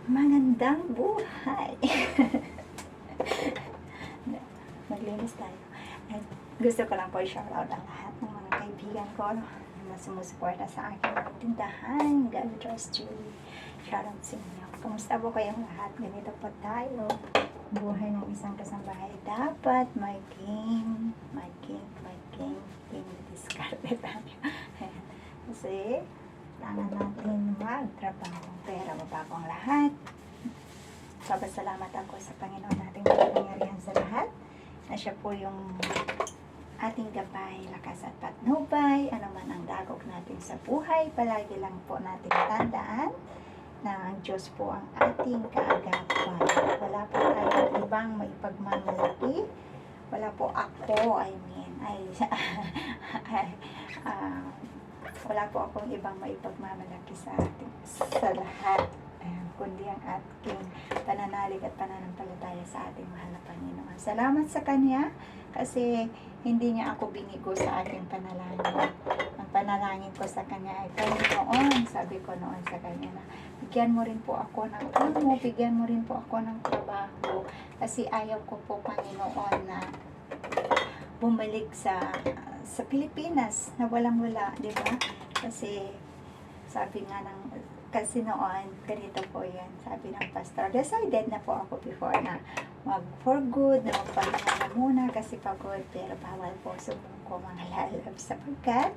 Magandang buhay! Maglinis tayo. At gusto ko lang po i-shoutout ang lahat ng mga kaibigan ko na sumusuporta sa aking tindahan. God bless you. Shoutout sa inyo. Kamusta po kayong lahat? Ganito po tayo. Buhay ng isang kasambahay. Dapat may game discarded tayo. Kasi kailangan natin magtrabaho. Pera mabago ang lahat. Salamat ako sa Panginoon nating makapangyarihan sa lahat. Na siya po yung ating gabay, lakas at patnubay. Ano man ang dagok natin sa buhay, palagi lang po natin tandaan na ang Diyos po ang ating kaagapan. Wala po tayong ibang maipagmamalaki. Wala po ako, wala po akong ibang maipagmamalaki sa lahat. Kundi ang ating pananalig at pananampalataya sa ating mahal na Panginoon. Salamat sa Kanya kasi hindi niya ako binigo sa aking panalangin. Ang panalangin ko sa Kanya ay, Panginoon, sabi ko noon sa Kanya na, bigyan mo rin po ako ng amo, bigyan mo rin po ako ng trabaho. Kasi ayaw ko po, Panginoon, na bumalik sa Pilipinas na walang-wala, di ba? Kasi sabi nga kasi noon, ganito po yan, sabi ng pastor, decided na po ako before na for good, na magpahinga na muna kasi pagod, pero bawal po sumuko mga lalab sapagkat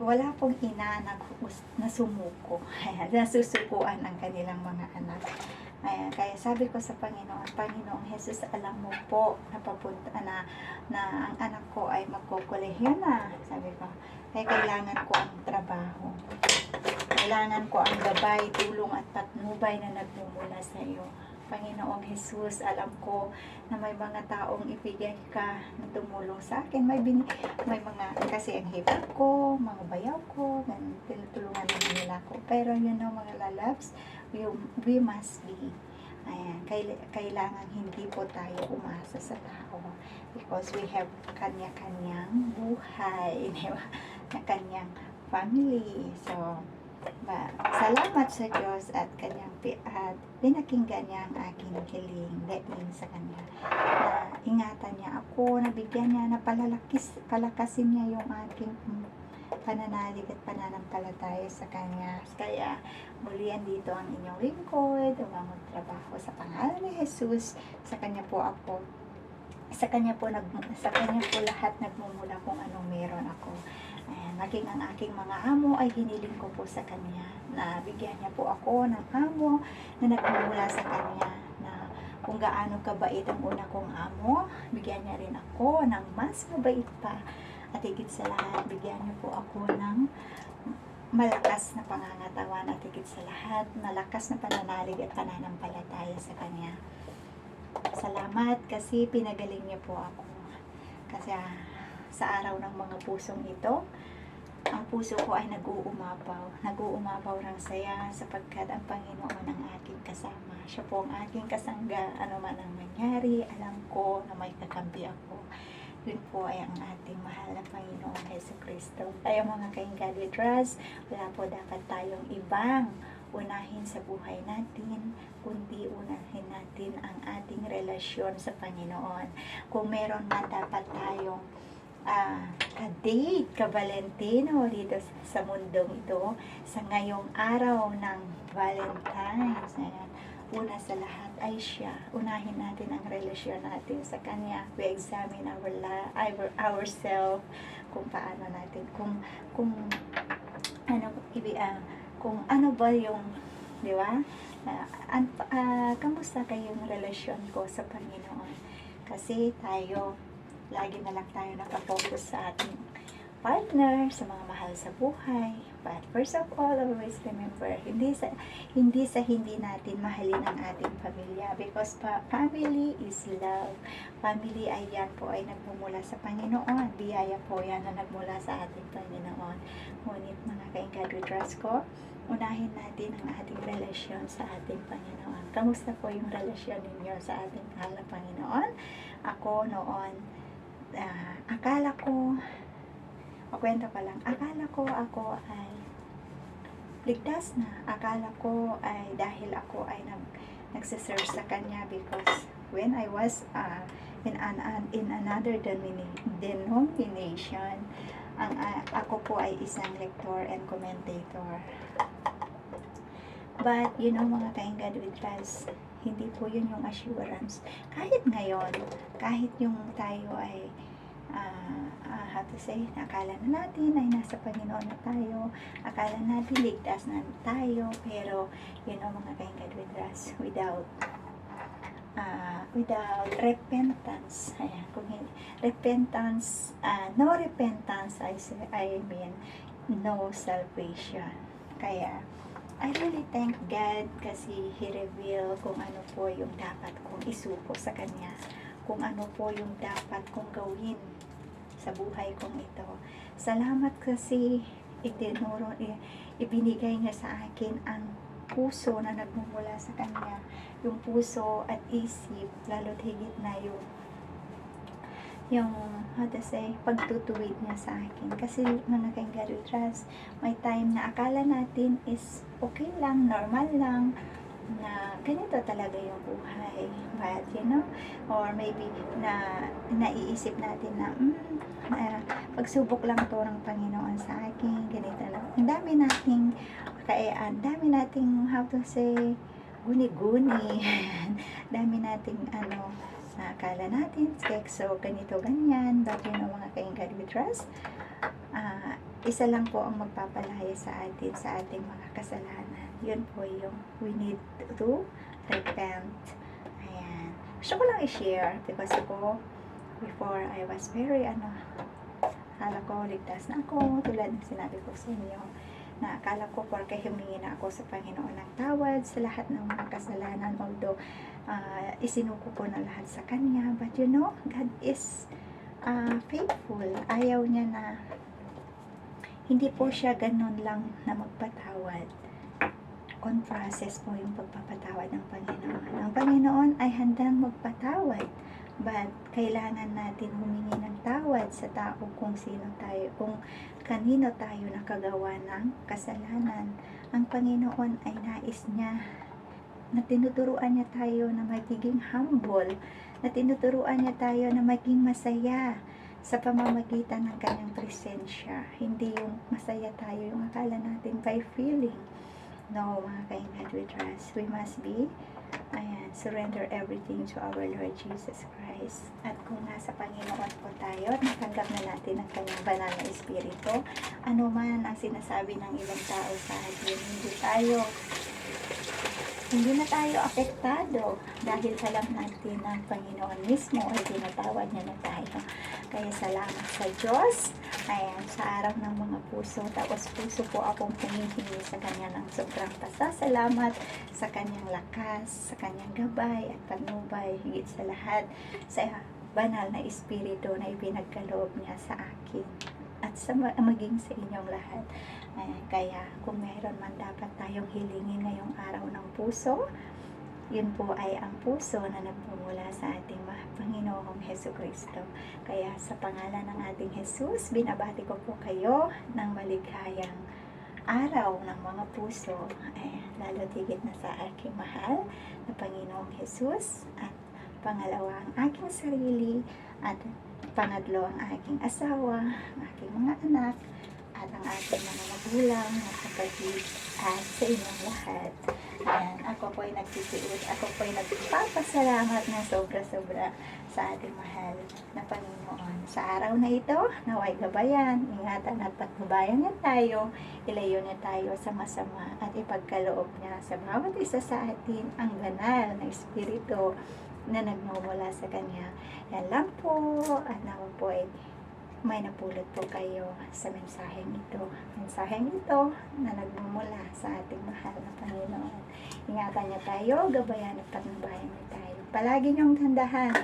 wala pong ina na sumuko. Nasusukuan ang kanilang mga anak. Ayan, kaya sabi ko sa Panginoon, Panginoong Jesus, alam mo po na ang anak ko ay magkokolehiyo na. Sabi ko, kaya kailangan ko ang trabaho. Kailangan ko ang gabay, tulong at patnubay na nagmumula sa iyo. Panginoong Jesus, alam ko na may mga taong ibigay ka na tumulong sa akin. May mga, kasi ang hirap ko, mga bayaw ko, tinutulungan naman nila ko. Pero mga lalabs, we must be. Ayan, kailangan hindi po tayo umasa sa tao because we have kanya-kanyang buhay, di ba? Na kanyang family. So, salamat sa Diyos at kanyang pinakinggan niya ang aking hiling daing sa kanya. Ingatan niya ako, nabigyan niya, na palakasin niya yung aking pananalig at pananampalataya sa kanya. Kaya muli dito ang inyong lingkod, umamang trabaho sa pangalan ni Jesus. Sa kanya po lahat nagmumula kung anong meron ako. Ayan, maging ang aking mga amo ay hiniling ko po sa Kanya na bigyan niya po ako ng amo na nagmumula sa Kanya, na kung gaano kabait ang una kong amo, bigyan niya rin ako ng mas mabait pa, at higit sa lahat, bigyan niya po ako ng malakas na pangangatawan, at higit sa lahat, malakas na pananalig at pananampalataya sa Kanya. Salamat kasi pinagaling niya po ako. Kasi sa araw ng mga pusong ito, ang puso ko ay nag-uumapaw ng saya sapagkat ang Panginoon ang aking kasama. Siya po ang aking kasangga. Ano man ang mangyari, alam ko na may kakampi ako. Yun po ay ang ating mahal na Panginoon Jesucristo. Tayo mga ka-God we trust, wala po dapat tayong ibang unahin sa buhay natin, kundi unahin natin ang ating relasyon sa Panginoon. Kung meron man dapat tayong ka-date, ka-Valentino dito sa mundong ito, sa ngayong araw ng Valentine's, una sa lahat ay siya. Unahin natin ang relasyon natin sa Kanya. We examine ourselves, kung paano natin, kung ano ba yung, di ba? Kamusta kayong relasyon ko sa Panginoon? Kasi tayo, lagi na lang tayo nakafocus sa ating partner, sa mga mahal sa buhay. But first of all, always remember, hindi natin mahalin ang ating pamilya, because family is love. Family ay yan po ay nagmumula sa Panginoon. Biyaya po yan na nagmula sa ating Panginoon. Ngunit mga ka-God we trust ko, unahin natin ang ating relasyon sa ating Panginoon. Kamusta po yung relasyon ninyo sa ating mahal na Panginoon? Ako noon, kwento ko lang, akala ko ako ay ligtas na. Akala ko ay dahil ako ay nagsiserve sa kanya because when I was in another denomination, ako po ay isang lector and commentator. But, mga ka-God with trust, hindi po yun yung assurance. Kahit ngayon, kahit yung tayo ay, how to say, akala na natin ay nasa Panginoon na tayo, akala natin ligtas na tayo, pero, mga ka-God with trust, without repentance, ayan, kung repentance, no repentance, I mean, no salvation. Kaya, I really thank God kasi He revealed kung ano po yung dapat kong isuko sa Kanya. Kung ano po yung dapat kong gawin sa buhay kong ito. Salamat kasi ibinigay niya sa akin ang puso na nagmumula sa Kanya. Yung puso at isip, lalo't higit na yung how to say, pagtutuwid niya sa akin. Kasi mga ka-God with trust, may time na akala natin is okay lang, normal lang, na ganito talaga yung buhay. But, or maybe na naiisip natin na, pagsubok lang to ng Panginoon sa akin, ganito lang. Ang dami nating, how to say, guni-guni. Dami nating, akala natin, so ganito, ganyan, but mga ka-God with trust, isa lang po ang magpapalaya sa atin, sa ating mga kasalanan. Yun po yung we need to repent. Ayan. Gusto ko lang i-share because ako, before I was very, akala ko ligtas na ako, tulad ng sinabi ko sa inyo, na akala ko porque humingi na ako sa Panginoon ng tawad sa lahat ng mga kasalanan, although isinuko ko na lahat sa Kanya, but God is faithful. Ayaw niya na, hindi po siya ganun lang na magpatawad. On process po yung pagpapatawad ng Panginoon. Ang Panginoon ay handang magpatawad, but kailangan natin humingi ng tawad sa tao kung sino tayo, kung kanino tayo nakagawa ng kasalanan. Ang Panginoon ay nais niya na tinuturuan niya tayo na magiging humble, na tinuturuan niya tayo na maging masaya sa pamamagitan ng kanyang presensya. Hindi yung masaya tayo, yung akala natin by feeling. No, mga ka-God with trust, we must be, surrender everything to our Lord Jesus Christ. At kung nasa Panginoon po tayo, natanggap na natin ang kanyang banal na Espiritu, ano man ang sinasabi ng ibang tao sa atin, hindi na tayo apektado dahil alam natin ng Panginoon mismo ay tinatawad niya na tayo. Kaya salamat sa Diyos. Ayan, sa araw ng mga puso. Tapos puso po akong humihingi sa Kanya ng sobrang pasasalamat, sa Kanyang lakas, sa Kanyang gabay at panubay, higit sa lahat, sa banal na Espiritu na ipinagkaloob niya sa akin at sa maging sa inyong lahat. Kaya kung mayroon man dapat tayong hilingin ngayong araw ng puso, yun po ay ang puso na nagmumula sa ating Panginoong Hesukristo. Kaya sa pangalan ng ating Jesus, binabati ko po kayo ng maligayang araw ng mga puso, lalo tigit na sa aking mahal na Panginoong Jesus, at pangalawa ang aking sarili, at pangatlo ang aking asawa, ang aking mga anak, at ang ating mga magulang, mga kapatid, at sa inyong lahat. Ayan, ako po ay nagtitiis, ako po ay nagpapasalamat na sobra-sobra sa ating mahal na Panginoon. Sa araw na ito, naway gabayan, ingatan at patnubayan niya tayo, ilayo niya tayo sa masama, at ipagkaloob niya sa bawat isa sa atin ang banal na Espiritu na nagmumula sa Kanya. Yan lang po, at nawa po ay may napulot po kayo sa mensaheng ito. Mensaheng ito na nagmumula sa ating mahal na Panginoon. Ingatan niya tayo, gabayan at patnubayan niya tayo. Palagi niyong tandahan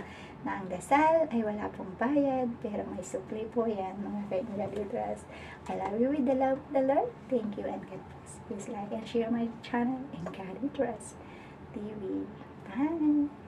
na ang dasal ay wala pong bayad, pero may supli po yan, mga ka-God. I love you with the love of the Lord. Thank you and God bless. Please like and share my channel and God we trust TV. Bye!